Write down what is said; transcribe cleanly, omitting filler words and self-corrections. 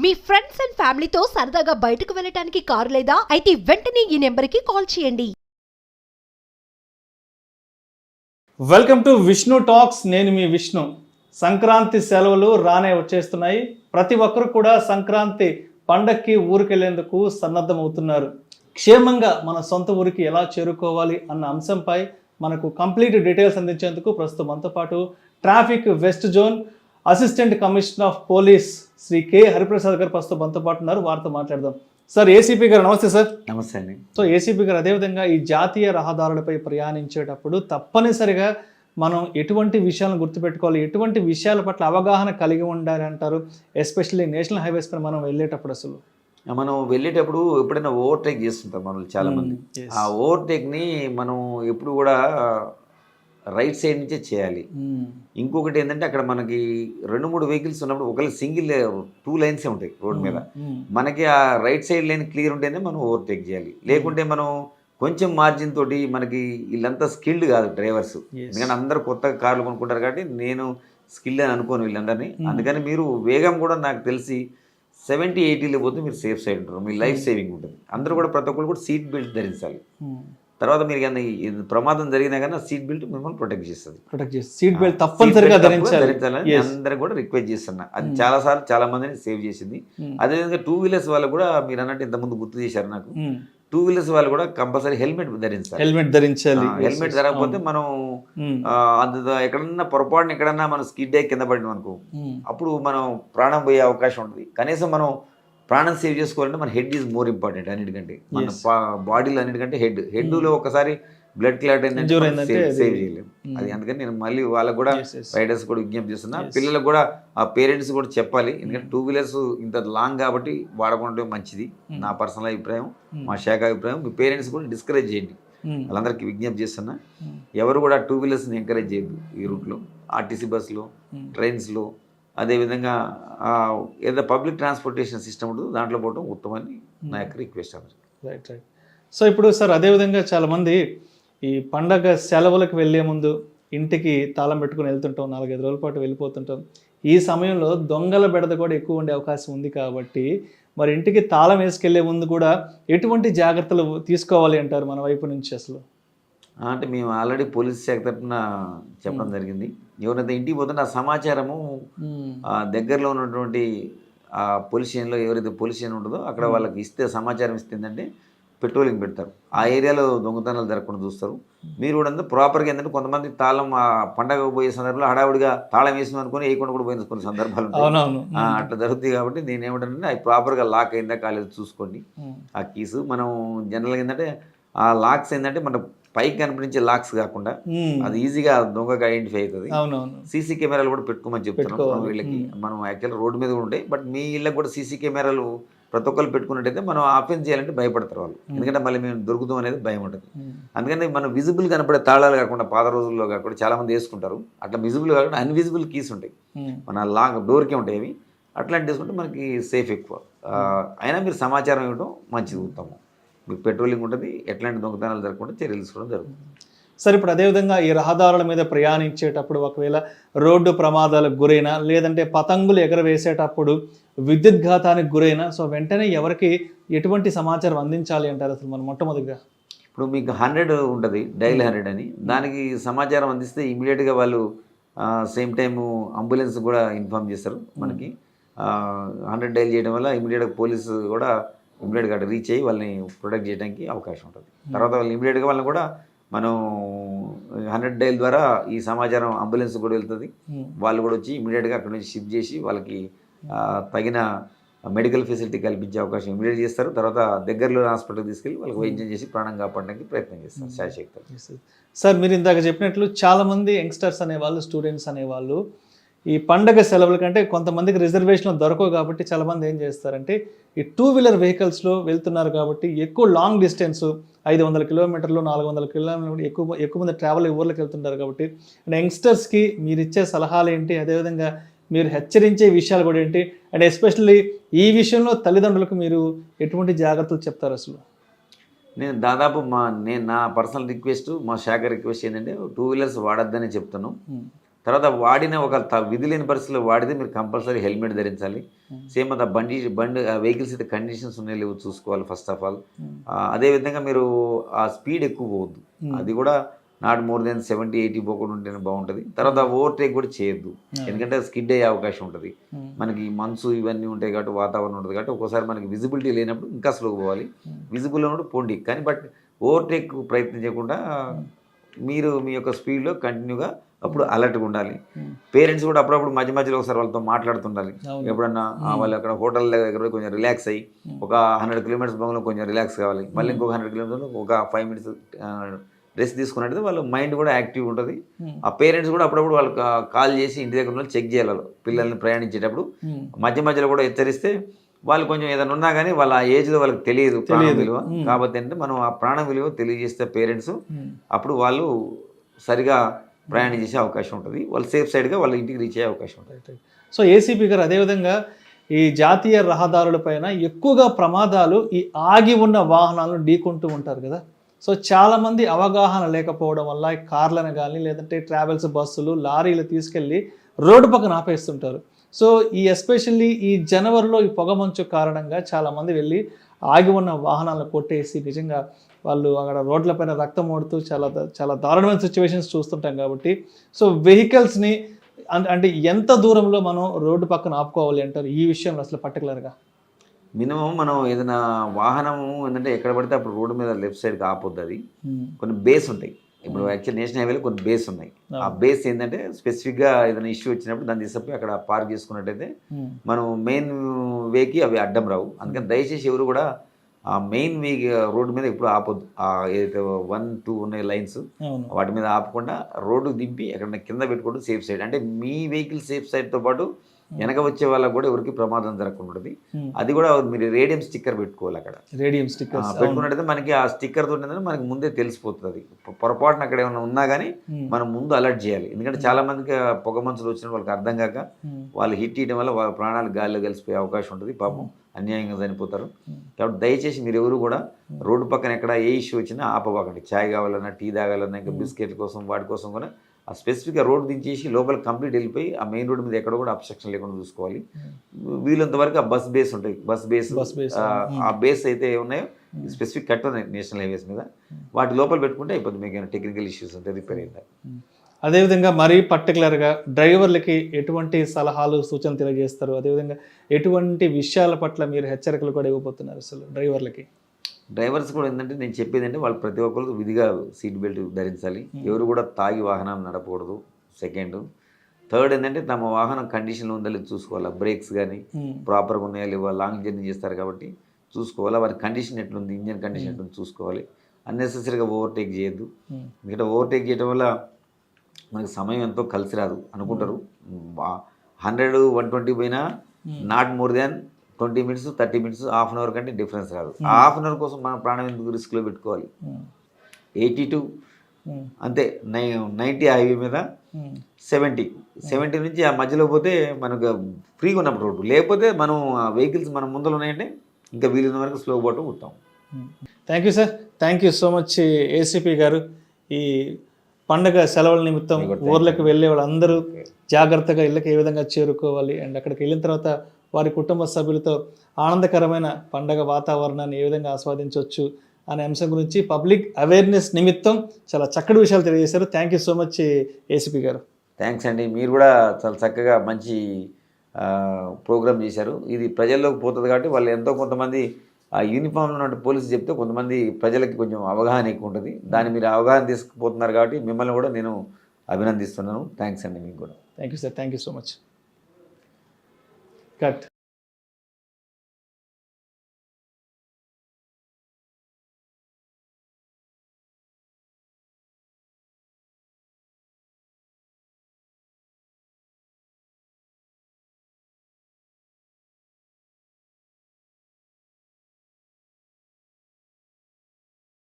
Me friends and ఫ్యామిలీతో సరదాగా బయటకు వెళ్ళటానికి కారు లేదా అయితే వెంటనే ఈ నెంబర్కి కాల్ చేయండి. Welcome to Vishnu talks. నేను మీ విష్ణు. సంక్రాంతి సెలవులు రానే వచ్చేస్తున్నాయి. ప్రతి ఒక్కరు కూడా సంక్రాంతి పండక్కి ఊరికెళ్లేందుకు సన్నద్ధమవుతున్నారు. క్షేమంగా మన సొంత ఊరికి ఎలా చేరుకోవాలి అన్న అంశంపై మనకు కంప్లీట్ డీటెయిల్స్ అందించేందుకు ప్రస్తుతం మనతో పాటు traffic west zone assistant commissioner of police Shri K Hariprasad గారు ప్రస్తుతం మనతో పాటు ఉన్నారు. వారితో మాట్లాడదాం. సార్, ఏసీపీ గారు నమస్తే. సార్ నమస్తే అండి. సో ఏసీపీ గారు, అదేవిధంగా ఈ జాతీయ రహదారులపై ప్రయాణించేటప్పుడు తప్పనిసరిగా మనం ఎటువంటి విషయాలను గుర్తుపెట్టుకోవాలి, ఎటువంటి విషయాల పట్ల అవగాహన కలిగి ఉండాలి అంటారు, ఎస్పెషల్లీ నేషనల్ హైవేస్ పై మనం వెళ్ళేటప్పుడు? అసలు మనం వెళ్ళేటప్పుడు ఎప్పుడైనా ఓవర్టేక్ చేస్తుంటాం మనల్ని చాలామంది. ఆ ఓవర్టేక్ని మనం ఎప్పుడు కూడా రైట్ సైడ్ నుంచే చేయాలి. ఇంకొకటి ఏంటంటే, అక్కడ మనకి 2-3 వెహికల్స్ ఉన్నప్పుడు ఒకవేళ సింగిల్ 2 లైన్సే ఉంటాయి రోడ్ మీద. మనకి ఆ రైట్ సైడ్ లైన్ క్లియర్ ఉంటేనే మనం ఓవర్టేక్ చేయాలి. లేకుంటే మనం కొంచెం మార్జిన్ తోటి, మనకి వీళ్ళంతా స్కిల్డ్ కాదు డ్రైవర్స్. ఎందుకంటే అందరూ కొత్తగా కార్లు కొనుక్కుంటారు కాబట్టి నేను స్కిల్ అని అనుకోను వీళ్ళందరినీ. అందుకని మీరు వేగం కూడా నాకు తెలిసి 70-80లో పోతే మీరు సేఫ్ సైడ్ ఉంటారు, మీ లైఫ్ సేవింగ్ ఉంటుంది. అందరూ కూడా ప్రతి ఒక్కరు కూడా సీట్ బెల్ట్ ధరించాలి. తర్వాత మీరు కానీ ప్రమాదం జరిగినా కానీ సీట్ బెల్ట్ మిమ్మల్ని ప్రొటెక్ట్ చేస్తుంది. సీట్ బెల్ట్ తప్పనిసరిగా ధరించాలని అందరూ కూడా రిక్వెస్ట్ చేస్తున్నా. అది చాలాసార్లు చాలా మందిని సేవ్ చేసింది. అదేవిధంగా 2 వీలర్స్ వాళ్ళు కూడా మీరు అన్నట్టు ఇంతకుముందు గుర్తు చేశారు నాకు. 2 వీలర్స్ వాళ్ళు కూడా కంపల్సరీ హెల్మెట్ ధరించాలి. హెల్మెట్ ధరకపోతే మనం ఎక్కడన్నా పొరపాటున ఎక్కడన్నా మనం స్కిడ్ అయ్యి కింద పడినాం అనుకో, అప్పుడు మనం ప్రాణం పోయే అవకాశం ఉంటుంది. కనీసం మనం ప్రాణం సేవ్ చేసుకోవాలంటే మన హెడ్ ఈజ్ మోర్ ఇంపార్టెంట్ అన్నిటికంటే. మన బాడీలో అన్నిటికంటే హెడ్లో ఒకసారి బ్లడ్ క్లాట్ అయిందంటే సేవ్ చేయలేము. అది అందుకని నేను మళ్ళీ వాళ్ళకు కూడా రైడర్స్ కూడా విజ్ఞప్తి చేస్తున్నా. పిల్లలకు కూడా ఆ పేరెంట్స్ కూడా చెప్పాలి. ఎందుకంటే 2 వీలర్స్ ఇంత లాంగ్ కాబట్టి వాడకుంటే మంచిది, నా పర్సనల్ అభిప్రాయం, మా శాఖ అభిప్రాయం. మీ పేరెంట్స్ కూడా డిస్కరేజ్ చేయండి. వాళ్ళందరికీ విజ్ఞప్తి చేస్తున్నా. ఎవరు కూడా 2 వీలర్స్ని ఎంకరేజ్ చేయద్దు ఈ రూట్లో. ఆర్టీసీ బస్సులో, ట్రైన్స్లో, అదేవిధంగా ఏదైనా పబ్లిక్ ట్రాన్స్పోర్టేషన్ సిస్టమ్ ఉంటుందో దాంట్లో పోవడం ఉత్తమని నా యొక్క రిక్వెస్ట్. రైట్. సో ఇప్పుడు సార్, అదేవిధంగా చాలామంది ఈ పండగ సెలవులకు వెళ్ళే ముందు ఇంటికి తాళం పెట్టుకుని వెళ్తుంటాం, 4-5 రోజుల పాటు వెళ్ళిపోతుంటాం. ఈ సమయంలో దొంగల బెడద కూడా ఎక్కువ ఉండే అవకాశం ఉంది కాబట్టి మరి ఇంటికి తాళం వేసుకెళ్లే ముందు కూడా ఎటువంటి జాగ్రత్తలు తీసుకోవాలి అంటారు మన వైపు నుంచి? అసలు అంటే మేము ఆల్రెడీ పోలీస్ శాఖ తరఫున చెప్పడం జరిగింది. ఎవరైతే ఇంటికి పోతుంటే ఆ సమాచారము దగ్గరలో ఉన్నటువంటి ఆ పోలీస్ స్టేషన్లో ఎవరైతే పోలీస్ స్టేషన్ ఉంటుందో అక్కడ వాళ్ళకి ఇస్తే, సమాచారం ఇస్తుందంటే పెట్రోలింగ్ పెడతారు. ఆ ఏరియాలో దొంగతనాలు జరగకుండా చూస్తారు. మీరు కూడా ప్రాపర్గా ఏంటంటే, కొంతమంది తాళం పండగ పోయే సందర్భంలో హడావుడిగా తాళం వేసిన అనుకుని వేయకుండా కూడా పోయిన కొన్ని సందర్భాలు ఉంటాయి. అట్లా జరుగుతుంది. కాబట్టి నేను ఏమంటానంటే, అది ప్రాపర్గా లాక్ అయిందా కాలేదు చూసుకోండి. ఆ కీసు మనం జనరల్గా ఏంటంటే, ఆ లాక్స్ ఏంటంటే మన పైకి కనిపించే లాక్స్ కాకుండా అది ఈజీగా దొంగగా ఐడెంటిఫై అవుతుంది. సీసీ కెమెరాలు కూడా పెట్టుకోమని చెప్తున్నాం వీళ్ళకి. మనం యాక్చువల్ రోడ్డు మీద కూడా ఉంటాయి, బట్ మీ ఇళ్ళకి కూడా సీసీ కెమెరాలు ప్రతి ఒక్కరు పెట్టుకున్నట్టయితే మనం ఆఫెన్స్ చేయాలంటే భయపడతారు వాళ్ళు. ఎందుకంటే మళ్ళీ మేము దొరుకుతాం అనేది భయం ఉంటుంది. అందుకని మనం విజిబుల్ కనపడే తాళాలు కాకుండా, పాత రోజుల్లో కాకుండా చాలా మంది వేసుకుంటారు. అట్లా విజిబుల్ కాకుండా అన్విజిబుల్ కీస్ ఉంటాయి మన లాక్ డోర్కే ఉంటాయి. అవి అట్లాంటి వేసుకుంటే మనకి సేఫ్ ఎక్కువ. అయినా మీరు సమాచారం ఇవ్వడం మంచిది, ఉత్తమం. మీకు పెట్రోలింగ్ ఉంటుంది, ఎట్లాంటి దొంగతనాలు జరగకుండా చర్యలు తీసుకోవడం జరుగుతుంది. సార్, ఇప్పుడు అదేవిధంగా ఈ రహదారుల మీద ప్రయాణించేటప్పుడు ఒకవేళ రోడ్డు ప్రమాదాలకు గురైనా, లేదంటే పతంగులు ఎగరవేసేటప్పుడు విద్యుత్ ఘాతానికి గురైనా, సో వెంటనే ఎవరికి ఎటువంటి సమాచారం అందించాలి అంటారు అసలు మనం? మొట్టమొదటిగా ఇప్పుడు మీకు 100 ఉంటుంది, డైల్ 100 అని, దానికి సమాచారం అందిస్తే ఇమీడియట్గా వాళ్ళు సేమ్ టైము అంబులెన్స్ కూడా ఇన్ఫామ్ చేస్తారు. మనకి 100 డైల్ చేయడం వల్ల ఇమీడియట్గా పోలీసు కూడా ఇమీడియట్గా రీచ్ అయ్యి వాళ్ళని ప్రొటెక్ట్ చేయడానికి అవకాశం ఉంటుంది. తర్వాత వాళ్ళు ఇమీడియట్గా వాళ్ళని కూడా మనం 100 డైల్ ద్వారా ఈ సమాచారం అంబులెన్స్ కూడా వెళ్తుంది. వాళ్ళు కూడా వచ్చి ఇమీడియట్గా అక్కడ నుంచి షిఫ్ట్ చేసి వాళ్ళకి తగిన మెడికల్ ఫెసిలిటీ కల్పించే అవకాశం ఇమీడియట్ చేస్తారు. తర్వాత దగ్గరలో హాస్పిటల్కి తీసుకెళ్ళి వాళ్ళకి వైద్యం చేసి ప్రాణం కాపాడడానికి ప్రయత్నం చేస్తారు శాశక్తులు. సార్, మీరు ఇందాక చెప్పినట్లు చాలామంది యంగ్స్టర్స్ అనేవాళ్ళు, స్టూడెంట్స్ అనేవాళ్ళు ఈ పండగ సెలవుల కంటే కొంతమందికి రిజర్వేషన్లు దొరకవు కాబట్టి చాలామంది ఏం చేస్తారంటే, ఈ 2 వీలర్ వెహికల్స్లో వెళ్తున్నారు కాబట్టి ఎక్కువ లాంగ్ డిస్టెన్స్ 500 కిలోమీటర్లు, 400 కిలోమీటర్లు ఎక్కువ మంది ట్రావెల్ ఊర్లోకి వెళ్తుంటారు. కాబట్టి యంగ్స్టర్స్కి మీరు ఇచ్చే సలహాలు ఏంటి, అదేవిధంగా మీరు హెచ్చరించే విషయాలు కూడా ఏంటి, అండ్ ఎస్పెషల్లీ ఈ విషయంలో తల్లిదండ్రులకు మీరు ఎటువంటి జాగ్రత్తలు చెప్తారు అసలు? నేను దాదాపు నా పర్సనల్ రిక్వెస్ట్, మా శాఖ రిక్వెస్ట్ ఏంటంటే 2 వీలర్స్ వాడొద్దని చెప్తాను. తర్వాత వాడిన ఒక విధి లేని పరిస్థితుల్లో వాడితే మీరు కంపల్సరీ హెల్మెట్ ధరించాలి. సేమ్ అంత బండి వెహికల్స్ అయితే కండిషన్స్ ఉన్నాయి లేవు చూసుకోవాలి ఫస్ట్ ఆఫ్ ఆల్. అదేవిధంగా మీరు ఆ స్పీడ్ ఎక్కువ పోవద్దు, అది కూడా నాట్ మోర్ దెన్ 70-80 పోకుండా ఉంటేనే బాగుంటుంది. తర్వాత ఓవర్టేక్ కూడా చేయొద్దు, ఎందుకంటే స్కిడ్ అయ్యే అవకాశం ఉంటుంది. మనకి మంచు ఇవన్నీ ఉంటాయి కాబట్టి వాతావరణం ఉంటుంది కాబట్టి ఒక్కోసారి మనకి విజిబిలిటీ లేనప్పుడు ఇంకా స్లోగా పోవాలి, విజిబుల్ ఉన్నప్పుడు పోండి. కానీ బట్ ఓవర్టేక్ ప్రయత్నం చేయకుండా మీరు మీ యొక్క స్పీడ్లో కంటిన్యూగా అప్పుడు అలర్ట్గా ఉండాలి. పేరెంట్స్ కూడా అప్పుడప్పుడు మధ్య మధ్యలో ఒకసారి వాళ్ళతో మాట్లాడుతుండాలి. ఎప్పుడన్నా వాళ్ళు అక్కడ హోటల్ దగ్గర కొంచెం రిలాక్స్ అయ్యి ఒక 100 కిలోమీటర్స్ బంగ్లో కొంచెం రిలాక్స్ కావాలి, మళ్ళీ ఇంకొక 100 కిలోమీటర్లు ఒక 5 మినిట్స్ రెస్ట్ తీసుకున్నట్టు వాళ్ళ మైండ్ కూడా యాక్టివ్ ఉంటుంది. ఆ పేరెంట్స్ కూడా అప్పుడప్పుడు వాళ్ళకి కాల్ చేసి ఇంటి దగ్గర ఉన్న చెక్ చేయాలి పిల్లల్ని ప్రయాణించేటప్పుడు. మధ్య మధ్యలో కూడా హెచ్చరిస్తే వాళ్ళు కొంచెం ఏదైనా ఉన్నా కానీ వాళ్ళ ఆ ఏజ్లో వాళ్ళకి తెలియదు ప్రాణ విలువ. కాబట్టి అంటే మనం ఆ ప్రాణ విలువ తెలియజేస్తే పేరెంట్స్ అప్పుడు వాళ్ళు సరిగా ప్రయాణం చేసే అవకాశం ఉంటుంది, వాళ్ళు సేఫ్ సైడ్గా వాళ్ళ ఇంటికి రీచ్ అయ్యే అవకాశం ఉంటుంది. సో ఏసీపీ గారు అదేవిధంగా ఈ జాతీయ రహదారులపైన ఎక్కువగా ప్రమాదాలు ఈ ఆగి ఉన్న వాహనాలను ఢీకొంటూ ఉంటారు కదా. సో చాలామంది అవగాహన లేకపోవడం వల్ల ఈ కార్లను కానీ లేదంటే ట్రావెల్స్ బస్సులు లారీలు తీసుకెళ్ళి రోడ్డు పక్కన ఆపేస్తుంటారు. సో ఈ ఎస్పెషల్లీ ఈ జనవరిలో ఈ పొగమంచు కారణంగా చాలామంది వెళ్ళి ఆగి ఉన్న వాహనాలను కొట్టేసి నిజంగా వాళ్ళు అక్కడ రోడ్లపైన రక్తం ఓడుతూ చాలా దారుణమైన సిచ్యువేషన్స్ చూస్తుంటాం కాబట్టి సో వెహికల్స్ని అంటే ఎంత దూరంలో మనం రోడ్డు పక్కన ఆపుకోవాలి అంటారు ఈ విషయంలో అసలు పర్టికులర్గా? మినిమం మనం ఏదైనా వాహనము ఏంటంటే ఎక్కడ పడితే అప్పుడు రోడ్డు మీద లెఫ్ట్ సైడ్కి ఆపొద్దు. అది కొన్ని బేస్ ఉంటాయి. ఇప్పుడు యాక్చువల్ నేషనల్ హైవేలో కొన్ని బేస్ ఉన్నాయి. ఆ బేస్ ఏంటంటే స్పెసిఫిక్గా ఏదైనా ఇష్యూ వచ్చినప్పుడు దాన్ని తీసుకుపోయి అక్కడ పార్క్ చేసుకున్నట్టయితే మనం మెయిన్ వేకి అవి అడ్డం రావు. అందుకని దయచేసి ఎవరు కూడా ఆ మెయిన్ వే రోడ్డు మీద ఎప్పుడు ఆపొద్దు. ఏదైతే 1-2 ఉన్నాయి లైన్స్ వాటి మీద ఆపకుండా రోడ్డు దింపి ఎక్కడ కింద పెట్టుకోవడం సేఫ్ సైడ్. అంటే మీ వెహికల్ సేఫ్ సైడ్తో పాటు వెనక వచ్చే వాళ్ళకి కూడా ఎవరికి ప్రమాదం జరగకుండా ఉంటుంది. అది కూడా మీరు రేడియం స్టిక్కర్ పెట్టుకోవాలి. అక్కడ రేడియం స్టిక్కర్ పెట్టుకున్నట్టయితే మనకి ఆ స్టిక్కర్ తోటి మనకి ముందే తెలిసిపోతుంది. పొరపాటున అక్కడ ఏమైనా ఉన్నా కానీ మనం ముందు అలర్ట్ చేయాలి. ఎందుకంటే చాలా మందికి పొగ మంచులు వచ్చిన వాళ్ళకి అర్థం కాక వాళ్ళు హిట్ ఇవ్వడం వల్ల వాళ్ళ ప్రాణాలు గాలిలో కలిసిపోయే అవకాశం ఉంటుంది. పాపం అన్యాయంగా చనిపోతారు. కాబట్టి దయచేసి మీరు ఎవరు కూడా రోడ్డు పక్కన ఎక్కడ ఏ ఇష్యూ వచ్చినా ఆపబాకండి. చాయ్ కావాలన్నా, టీ తాగాలన్నా, ఇంకా బిస్కెట్ల కోసం వాటి కోసం కూడా ఆ స్పెసిఫిక్గా రోడ్డు దించేసి లోపల కంప్లీట్ వెళ్ళిపోయి ఆ మెయిన్ రోడ్డు మీద ఎక్కడ కూడా అబ్స్ట్రక్షన్ లేకుండా చూసుకోవాలి. వీలంత వరకు ఆ బస్ బేస్ ఉంటాయి, బస్ బేస్ ఆ బేస్ అయితే ఉన్నాయో స్పెసిఫిక్ కట్ ఉన్నాయి నేషనల్ హైవేస్ మీద, వాటి లోపల పెట్టుకుంటే అయిపోతుంది. మీకు ఏమైనా టెక్నికల్ ఇష్యూస్ ఉంటే రిపేర్ అవుతాయి. అదేవిధంగా మరీ పర్టికులర్గా డ్రైవర్లకి ఎటువంటి సలహాలు సూచనలు తెలియజేస్తారు? అదేవిధంగా ఎటువంటి విషయాల పట్ల మీరు హెచ్చరికలు కూడా ఇవ్వబోతున్నారు అసలు డ్రైవర్లకి? డ్రైవర్స్ కూడా ఏంటంటే నేను చెప్పేది అంటే వాళ్ళు ప్రతి ఒక్కరు విధిగా సీట్ బెల్ట్ ధరించాలి. ఎవరు కూడా తాగి వాహనం నడపకూడదు. సెకండ్, థర్డ్ ఏంటంటే తమ వాహనం కండిషన్లో ఉందా లేదు చూసుకోవాలి. బ్రేక్స్ కానీ ప్రాపర్గా ఉన్నాయా లేవా, లాంగ్ జర్నీ చేస్తారు కాబట్టి చూసుకోవాలి. వారి కండిషన్ ఎట్లుంది, ఇంజన్ కండిషన్ ఎట్లుంది చూసుకోవాలి. అన్నెసెసరీగా ఓవర్టేక్ చేయొద్దు. ఎందుకంటే ఓవర్టేక్ చేయడం వల్ల మనకి సమయం ఎంతో కలిసి రాదు. అనుకుంటారు 100-120 పోయినా not more than 20 minutes 30 minutes half an hour కంటే డిఫరెన్స్ రాదు. ఆ హాఫ్ అన్ అవర్ కోసం మన ప్రాణం ఎందుకు రిస్క్లో పెట్టుకోవాలి? 82 అంతే, 90 హైవే మీద 70 నుంచి ఆ మధ్యలో పోతే మనకు ఫ్రీగా ఉన్నప్పుడు రోడ్డు, లేకపోతే మనం వెహికల్స్ మన ముందర ఉన్నాయంటే ఇంకా వీలైన వరకు స్లో పోవటం ఉంటాం. Thank you sir, thank you so much ACP గారు. ఈ పండగ సెలవుల నిమిత్తం ఊర్లకు వెళ్ళే వాళ్ళందరూ జాగ్రత్తగా ఇళ్ళకి ఏ విధంగా చేరుకోవాలి అండ్ అక్కడికి వెళ్ళిన తర్వాత వారి కుటుంబ సభ్యులతో ఆనందకరమైన పండగ వాతావరణాన్ని ఏ విధంగా ఆస్వాదించవచ్చు అనే అంశం గురించి పబ్లిక్ అవేర్నెస్ నిమిత్తం చాలా చక్కటి విషయాలు తెలియజేశారు. Thank you so much ACP గారు. థ్యాంక్స్ అండి, మీరు కూడా చాలా చక్కగా మంచి ప్రోగ్రామ్ చేశారు. ఇది ప్రజల్లోకి పోతుంది కాబట్టి వాళ్ళు ఎంతో కొంతమంది ఆ యూనిఫామ్లో ఉన్న పోలీసు చెప్తే కొంతమంది ప్రజలకి కొంచెం అవగాహన ఎక్కువ ఉంటుంది. దాన్ని మీరు అవగాహన తీసుకుపోతున్నారు కాబట్టి మిమ్మల్ని కూడా నేను అభినందిస్తున్నాను. థ్యాంక్స్ అండి మీకు కూడా. Thank you sir, thank you so much. Cut.